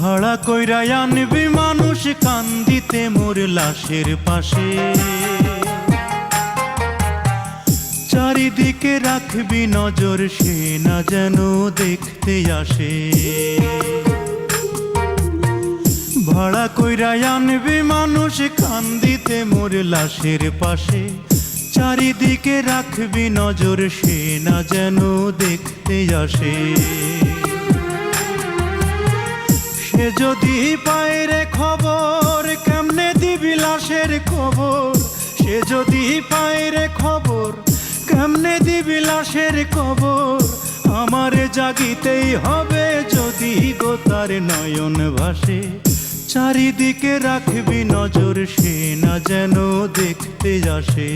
ভাড়া কইরা আনবি মানুষ কান্দিতে মোর লাশের পাশে, চারিদিকে রাখবি নজর সে না যেন দেখতে আসে। ভাড়া কইরা আনবি মানুষ কান্দিতে মোর লাশের পাশে, চারিদিকে রাখবি নজর সে না যেন দেখতে আসে। সে যদি পায় রে খবর কেমনে দিবি লাশের খবর, সে যদি পায় রে খবর কেমনে দিবি লাশের খবর। আমারে জাগিতেই হবে যদি গো তার নয়ন ভাসে, চারিদিকে রাখবি নজর সে না যেন দেখতে আসে।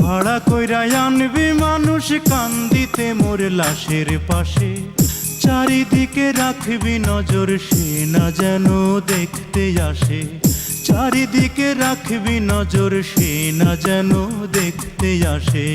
ভাড়া কইরা আনবি মানুষ কান্দিতে মোর লাশের পাশে, চারিদিকে রাখবি নজর সে না যেন দেখতে আসে। চারিদিকে রাখবি নজর সে না যেন দেখতে আসে।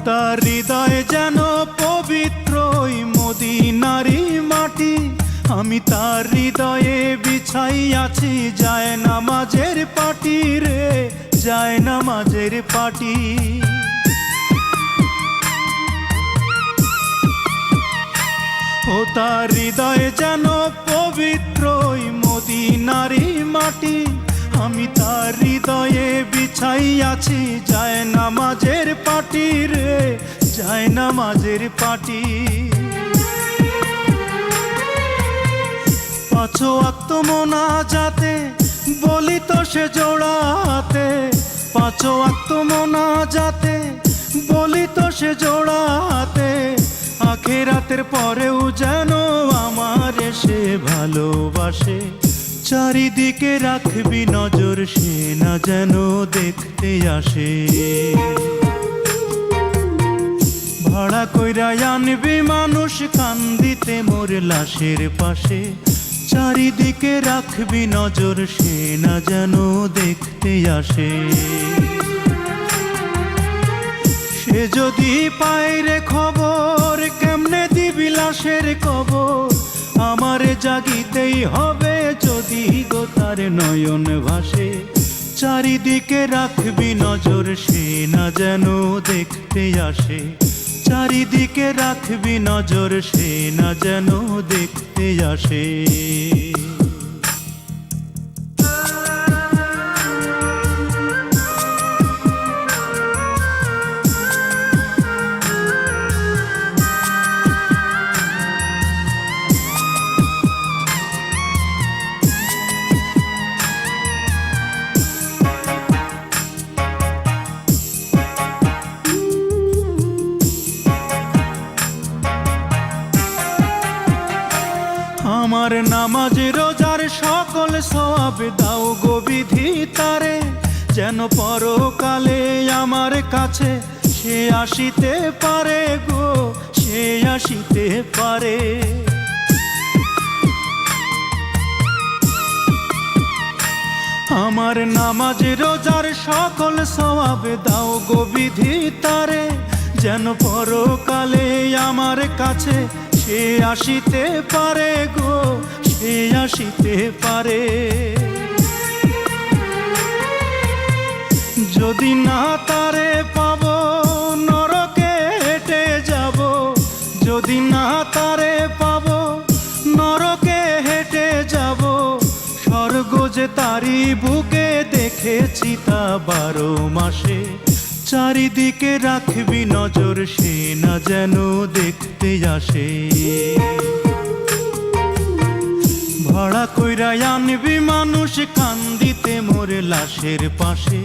তার হৃদয় যেন পবিত্র মদিনারি মাটি, আমি তার হৃদয়ে বিছাই আছি যায় নামাজের পাটি রে, যায় নামাজের পাটি। ও তার হৃদয় যেন পবিত্র মদিনারি মাটি, আমি তার হৃদয়ে বিছাই আছি যায় নামাজের পাটি রে, যায় নামাজের পাটি। পাঁচ ওয়াক্ত মোনাজাতে বলি তো সে জোড়াতে, পাঁচ ওয়াক্ত মোনাজাতে বলি তো সে জোড়াতে। আখিরাতের পরেও যেন আমার সে ভালোবাসে, চারিদিকে রাখবি নজর সে না যেন দেখতে আসে। ভাড়া কইরা আনবি মানুষ কান্দিতে মোর লাশের পাশে, চারিদিকে রাখবি নজর সে না যেন দেখতে আসে। সে যদি পায় রে খবর কেমনে দিবি লাশের খবর, আমারে জাগিতেই হবে যদি গো তার নয়ন ভাসে। চারিদিকে রাখবি নজর সে না যেন দেখতে আসে, চারিদিকে রাখবি নজর সে না যেন দেখতে আসে। আমার নামাজ রোজার সকল সওয়াব দাও গো বিধি তারে, যেন পরকালে আমার কাছে সে আসিতে পারে গো, সে আসিতে পারে। আমার নামাজ রোজার সকল সওয়াব দাও গো বিধি তারে, যেন পরকালে আমার কাছে সে আসিতে পারে গো, সে আসিতে পারে। যদি না তারে পাবো নরকে হেঁটে যাব, যদি না তারে পাবো নরকে হেঁটে যাব। স্বর্গ যে তারি বুকে দেখেছি তা 12 মাসে, চারিদিকে রাখবি নজর সে না যেন দেখতে আসে। ভাড়া কইরা আনবি মানুষ কান্দিতে মোর লাশের পাশে,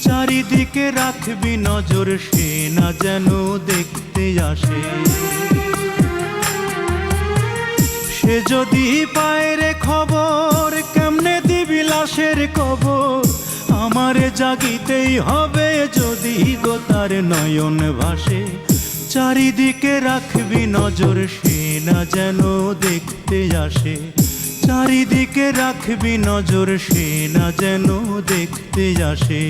চারিদিকে রাখবি নজর সে না যেন দেখতে আসে। সে যদি পায় রে খবর কেমনে দিবি লাশের কবর, আমারে জাগিতেই হবে যদি গো তার নয়ন ভাসে। চারিদিকে রাখবি নজর সে না যেন দেখতে আসে, চারিদিকে রাখবি নজর সে না যেন দেখতে আসে।